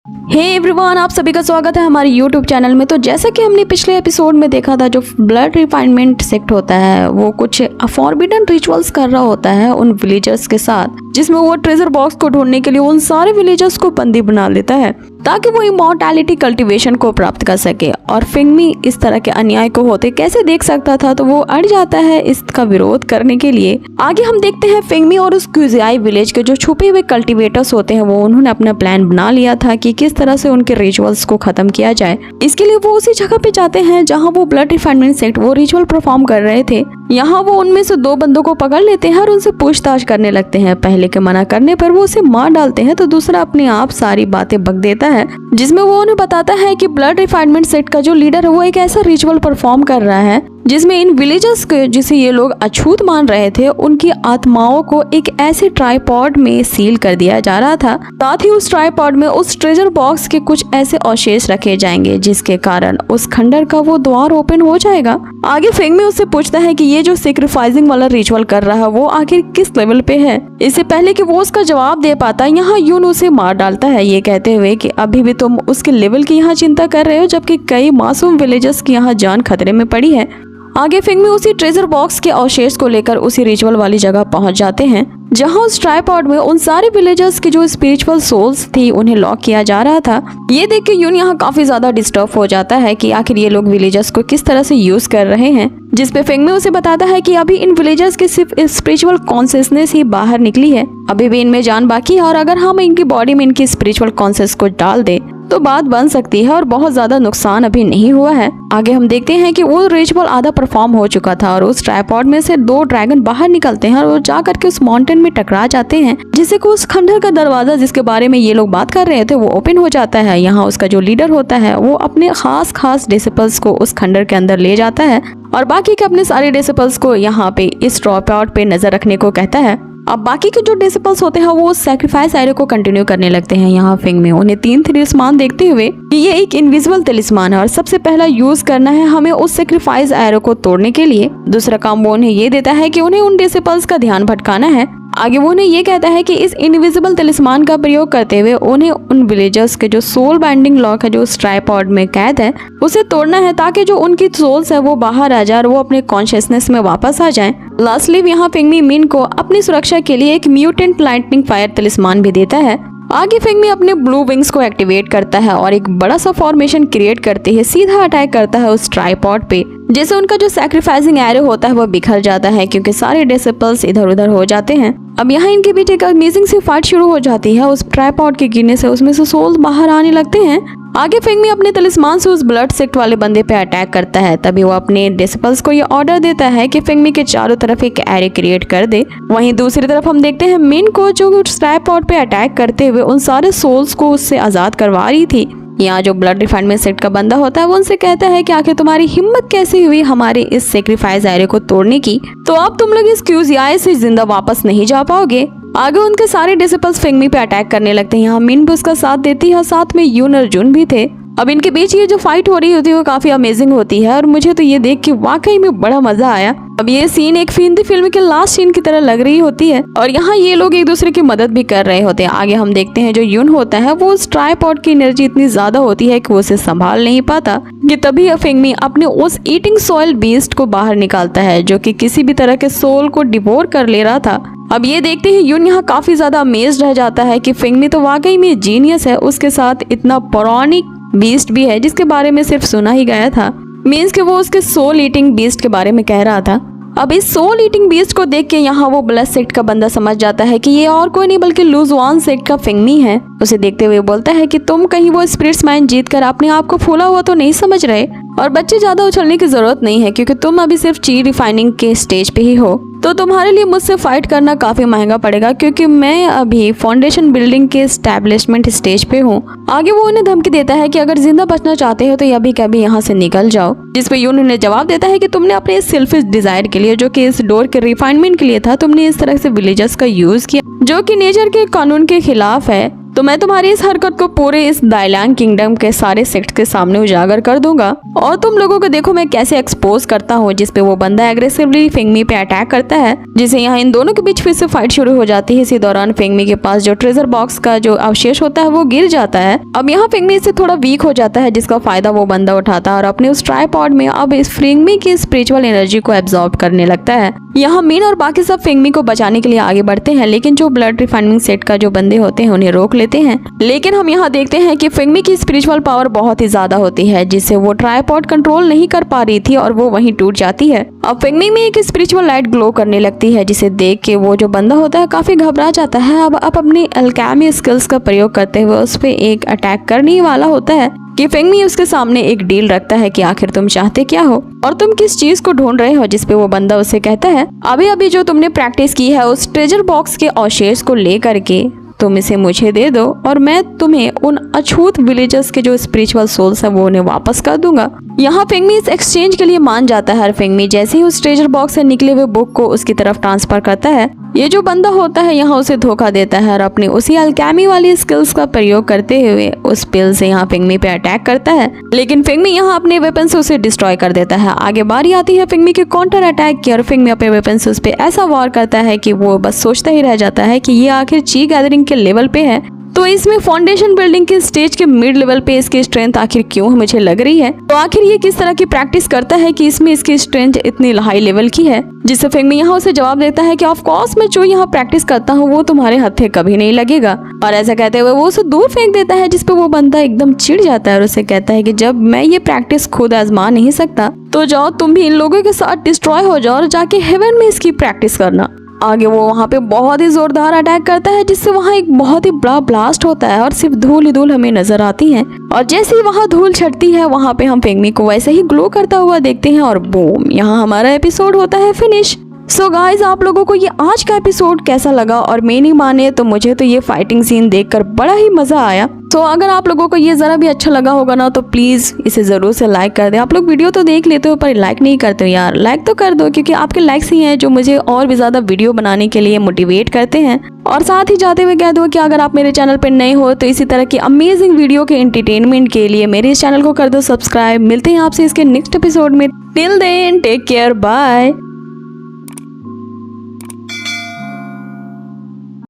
Hey everyone, आप सभी का स्वागत है हमारे YouTube चैनल में। तो जैसा कि हमने पिछले एपिसोड में देखा था, जो ब्लड रिफाइनमेंट सेक्ट होता है वो कुछ फॉरबिडन रिचुअल्स कर रहा होता है उन विलेजर्स के साथ, जिसमें वो ट्रेजर बॉक्स को ढूंढने के लिए उन सारे विलेजर्स को बंदी बना लेता है ताकि वो इमॉर्टैलिटी कल्टीवेशन को प्राप्त कर सके। और फिंगमी इस तरह के अन्याय को होते कैसे देख सकता था, तो वो अड़ जाता है इसका विरोध करने के लिए। आगे हम देखते हैं फिंगमी और उस क्यूजियाई विलेज के जो छुपे हुए कल्टीवेटर्स होते हैं, वो उन्होंने अपना प्लान बना लिया था कि किस तरह से उनके रिचुअल्स को खत्म किया जाए। इसके लिए वो उसी जगह पे जाते हैं जहाँ वो ब्लड रिफाइनमेंट सेक्ट वो रिचुअल परफॉर्म कर रहे थे। यहाँ वो उनमें से 2 बंदों को पकड़ लेते हैं और उनसे पूछताछ करने लगते हैं। पहले के मना करने पर वो उसे मार डालते हैं, तो दूसरा अपने आप सारी बातें बक देता है, जिसमें वो उन्हें बताता है कि ब्लड रिफाइनमेंट सेक्ट का जो लीडर है वो एक ऐसा रिचुअल परफॉर्म कर रहा है जिसमें इन विलेजर्स के, जिसे ये लोग अछूत मान रहे थे, उनकी आत्माओं को एक ऐसे ट्राइपॉड में सील कर दिया जा रहा था। साथ ही उस ट्राइपॉड में उस ट्रेजर बॉक्स के कुछ ऐसे अवशेष रखे जाएंगे जिसके कारण उस खंडर का वो द्वार ओपन हो जाएगा। आगे फिंगमी उससे पूछता है कि ये जो सेक्रीफाइसिंग वाला रिचुअल कर रहा है वो आखिर किस लेवल पे है। इससे पहले कि वो उसका जवाब दे पाता, यहाँ यून उसे मार डालता है, ये कहते हुए कि अभी भी तुम उसके लेवल की यहाँ चिंता कर रहे हो, जबकि कई मासूम विलेजर्स की यहाँ जान खतरे में पड़ी है। आगे फिंगमी उसी ट्रेजर बॉक्स के अवशेष को लेकर उसी रिचुअल वाली जगह पहुंच जाते हैं जहां उस ट्राइपॉड में उन सारे विलेजर्स की जो स्पिरिचुअल सोल्स थी उन्हें लॉक किया जा रहा था। ये देख के यून यहाँ काफी ज्यादा डिस्टर्ब हो जाता है कि आखिर ये लोग विलेजर्स को किस तरह से यूज कर रहे हैं, जिसपे फिंगमी उसे बताता है कि अभी इन विलेजर्स की सिर्फ स्पिरिचुअल कॉन्शियसनेस ही बाहर निकली है, अभी भी इनमें जान बाकी है, और अगर हम इनकी बॉडी में इनकी स्पिरिचुअल कॉन्शियस को डाल दे तो बात बन सकती है और बहुत ज्यादा नुकसान अभी नहीं हुआ है। आगे हम देखते हैं कि वो रिचुअल आधा परफॉर्म हो चुका था और उस ट्राइपॉड में से 2 ड्रैगन बाहर निकलते हैं और वो जाकर के उस माउंटेन में टकरा जाते हैं, जिससे कि उस खंडर का दरवाजा जिसके बारे में ये लोग बात कर रहे थे वो ओपन हो जाता है। यहाँ उसका जो लीडर होता है वो अपने खास डिसिपल्स को उस खंडर के अंदर ले जाता है और बाकी के अपने सारे डिसिपल्स को यहाँ पे इस ट्राइपॉड पे नजर रखने को कहता है। अब बाकी के जो डिसिपल्स होते हैं वो सैक्रिफाइस एरो को कंटिन्यू करने लगते हैं। यहाँ फिंगमी उन्हें 3 तलिस्मान देखते हुए कि ये एक इनविजिबल तलिस्मान है और सबसे पहला यूज करना है हमें उस सैक्रिफाइस एरो को तोड़ने के लिए। दूसरा काम वो उन्हें ये देता है कि उन्हें उन डिसिपल्स का ध्यान भटकाना है। आगे वो उन्हें ये कहता है कि इस इनविजिबल तलिस्मान का प्रयोग करते हुए उन्हें उन विलेजर्स के जो सोल बाइंडिंग लॉक है जो उस ट्राइपॉड में कैद है उसे तोड़ना है, ताकि जो उनकी सोल्स है वो बाहर आ जाए और वो अपने कॉन्शियसनेस में वापस आ जाए। लास्टली यहाँ फिंगमी मिन को अपनी सुरक्षा के लिए एक म्यूटेंट लाइटनिंग फायर तलिस्मान भी देता है। आगे फिंगमी अपने ब्लू विंग्स को एक्टिवेट करता है और एक बड़ा सा फॉर्मेशन क्रिएट करते ही सीधा अटैक करता है उस ट्राइपॉड पे, जैसे उनका जो सैक्रिफाइसिंग एरो होता है वो बिखर जाता है क्योंकि सारे डिसिपल्स इधर उधर हो जाते हैं। अब यहाँ इनके बीच एक अमेजिंग सी फाइट शुरू हो जाती है। उस ट्राइपॉड के गिरने से उसमें से सोल्स बाहर आने लगते हैं। आगे फिंगमी अपने तलिस्मान से उस ब्लड सेक्ट वाले बंदे पे अटैक करता है। तभी वो अपने डिसिपल्स को ये ऑर्डर देता है कि फिंगमी के चारों तरफ एक एरे क्रिएट कर दे। वहीं दूसरी तरफ हम देखते हैं मिन को, जो ट्राइपॉड पे अटैक करते हुए उन सारे सोल्स को उससे आजाद करवा रही थी। यहाँ जो ब्लड रिफाइनमेंट सेक्ट का बंदा होता है वो उनसे कहता है कि आखिर तुम्हारी हिम्मत कैसे हुई हमारे इस सेक्रीफाइस एरे को तोड़ने की, तो अब तुम लोग इस क्यूजियाई से जिंदा वापस नहीं जा पाओगे। आगे उनके सारे डिसिपल्स फिंगमी पे अटैक करने लगते हैं। यहाँ मिन भी उसका साथ देती है, साथ में यून और जुन भी थे। अब इनके बीच ये जो फाइट हो रही होती है वो काफी अमेजिंग होती है और मुझे तो ये देख के वाकई में बड़ा मजा आया। अब ये सीन एक हिंदी फिल्म के लास्ट सीन की तरह लग रही होती है और यहाँ ये लोग एक दूसरे की मदद भी कर रहे होते हैं। आगे हम देखते हैं जो यून होता है वो उस ट्राइपॉड की एनर्जी इतनी ज्यादा होती है कि वो उसे संभाल नहीं पाता कि तभी फिंगमी अपने उस ईटिंग सॉइल बीस्ट को बाहर निकालता है जो कि किसी भी तरह के सोल को डिवोर कर ले रहा था। अब ये देखते ही यून यहाँ काफी ज्यादा अमेज्ड रह जाता है कि फिंगमी तो वाकई में जीनियस है, उसके साथ इतना पौराणिक बीस्ट भी है जिसके बारे में सिर्फ सुना ही गया था। मीन्स कि वो उसके सोल ईटिंग बीस्ट के बारे में कह रहा था। अब इस सोल ईटिंग बीस्ट को देख के यहाँ वो ब्लड सेक्ट का बंदा समझ जाता है कि ये और कोई नहीं बल्कि लुजवान सेक्ट का फिंगमी है। उसे देखते हुए बोलता है कि तुम कहीं वो स्पिरिट्स माइंड जीत कर अपने आप को फूला हुआ तो नहीं समझ रहे, और बच्चे ज्यादा उछलने की जरूरत नहीं है क्योंकि तुम अभी सिर्फ ची रिफाइनिंग के स्टेज पे ही हो, तो तुम्हारे लिए मुझसे फाइट करना काफी महंगा पड़ेगा क्योंकि मैं अभी फाउंडेशन बिल्डिंग के एस्टेब्लिशमेंट स्टेज पे हूँ। आगे वो उन्हें धमकी देता है कि अगर जिंदा बचना चाहते हो तो अभी कभी यहाँ से निकल जाओ, जिस पे यून उन्हें जवाब देता है कि तुमने अपने इस सेल्फिश डिजायर के लिए, जो कि इस डोर के रिफाइनमेंट के लिए था, तुमने इस तरह से विलेजर्स का यूज किया जो कि नेचर के कानून के खिलाफ है। तो मैं तुम्हारी इस हरकत को पूरे इस दाइलैंग किंगडम के सारे सेक्ट के सामने उजागर कर दूंगा और तुम लोगों को देखो मैं कैसे एक्सपोज करता हूँ। जिसपे वो बंदा एग्रेसिवली फेंगमी पे अटैक करता है, जिसे यहाँ इन दोनों के बीच फिर से फाइट शुरू हो जाती है। इसी दौरान फेंगमी के पास जो ट्रेजर बॉक्स का जो अवशेष होता है वो गिर जाता है। अब यहाँ फेंगमी से थोड़ा वीक हो जाता है, जिसका फायदा वो बंदा उठाता है और अपने उस ट्राइपॉड में अब इस फेंगमी की स्पिरिचुअल एनर्जी को एब्जॉर्ब करने लगता है। यहाँ मीन और बाकी सब फेंगमी को बचाने के लिए आगे बढ़ते हैं, लेकिन जो ब्लड रिफाइनिंग सेट का जो बंदे होते हैं उन्हें रोक लेते हैं। लेकिन हम यहाँ देखते हैं कि फेंगमी की स्पिरिचुअल पावर बहुत ही ज्यादा होती है, जिससे वो ट्राइपॉड कंट्रोल नहीं कर पा रही थी और वो वहीं टूट जाती है। अब फेंगमी में एक स्पिरिचुअल लाइट ग्लो करने लगती है, जिसे देख के वो जो बंदा होता है काफी घबरा जाता है। अब अपनी अल्केमी स्किल्स का प्रयोग करते हुए उस पर एक अटैक करने वाला होता है कि फेंगमी उसके सामने एक डील रखता है कि आखिर तुम चाहते क्या हो और तुम किस चीज को ढूंढ रहे हो। जिसपे वो बंदा उसे कहता है अभी अभी जो तुमने प्रैक्टिस की है उस ट्रेजर बॉक्स के अवशेष को लेकर के तुम इसे मुझे दे दो और मैं तुम्हें उन अछूत विलेजर्स के जो स्पिरिचुअल सोल्स है वो उन्हें वापस कर दूंगा। यहाँ फेंगमी इस एक्सचेंज के लिए मान जाता है। फेंगमी जैसे ही उस ट्रेजर बॉक्स से निकले हुए बुक को उसकी तरफ ट्रांसफर करता है, ये जो बंदा होता है यहाँ उसे धोखा देता है और अपनी उसी अल्केमी वाली स्किल्स का प्रयोग करते हुए उस पिल से यहाँ फेंगमी पे अटैक करता है। लेकिन फेंगमी यहाँ अपने वेपन से उसे डिस्ट्रॉय कर देता है। आगे बारी आती है फेंगमी के काउंटर अटैक की और फेंगमी अपने वेपन से उस पे ऐसा वार करता है कि वो बस सोचता ही रह जाता है कि ये आखिर ची गैदरिंग के लेवल पे है, तो इसमें फाउंडेशन बिल्डिंग के स्टेज के मिड लेवल पे इसकी स्ट्रेंथ आखिर क्यों मुझे लग रही है। तो आखिर ये किस तरह की प्रैक्टिस करता है कि इसमें इसकी स्ट्रेंथ इतनी हाई लेवल की है। जिससे फेंगमी यहाँ उसे जवाब देता है कि ऑफ कोर्स मैं जो यहाँ प्रैक्टिस करता हूँ वो तुम्हारे हथे कभी नहीं लगेगा। और ऐसा कहते हुए वो उसे दूर फेंक देता है, जिसपे वो बंदा एकदम चिढ़ जाता है और उसे कहता है कि जब मैं ये प्रैक्टिस खुद आजमा नहीं सकता तो जाओ तुम भी इन लोगों के साथ डिस्ट्रॉय हो जाओ और जाके हेवन में इसकी प्रैक्टिस करना। आगे वो वहाँ पे बहुत ही जोरदार अटैक करता है, जिससे वहाँ एक बहुत ही बड़ा ब्लास्ट होता है और सिर्फ धूल ही धूल हमें नजर आती है। और जैसे ही वहाँ धूल छटती है वहाँ पे हम फेंगमी को वैसे ही ग्लो करता हुआ देखते हैं और बूम, यहाँ हमारा एपिसोड होता है फिनिश। सो गाइज आप लोगों को ये आज का एपिसोड कैसा लगा? और मैं नहीं माने तो मुझे तो ये फाइटिंग सीन देखकर बड़ा ही मजा आया। तो अगर आप लोगों को ये जरा भी अच्छा लगा होगा ना तो प्लीज इसे जरूर से लाइक कर दे। आप लोग वीडियो तो देख लेते हो पर लाइक नहीं करते हो यार, लाइक तो कर दो, क्योंकि आपके लाइक्स ही हैं जो मुझे और भी ज्यादा वीडियो बनाने के लिए मोटिवेट करते हैं। और साथ ही जाते हुए कह दो कि अगर आप मेरे चैनल पर नए हो तो इसी तरह की अमेजिंग वीडियो के एंटरटेनमेंट के लिए मेरे इस चैनल को कर दो सब्सक्राइब। मिलते हैं आपसे इसके नेक्स्ट एपिसोड में। Till then take care, bye.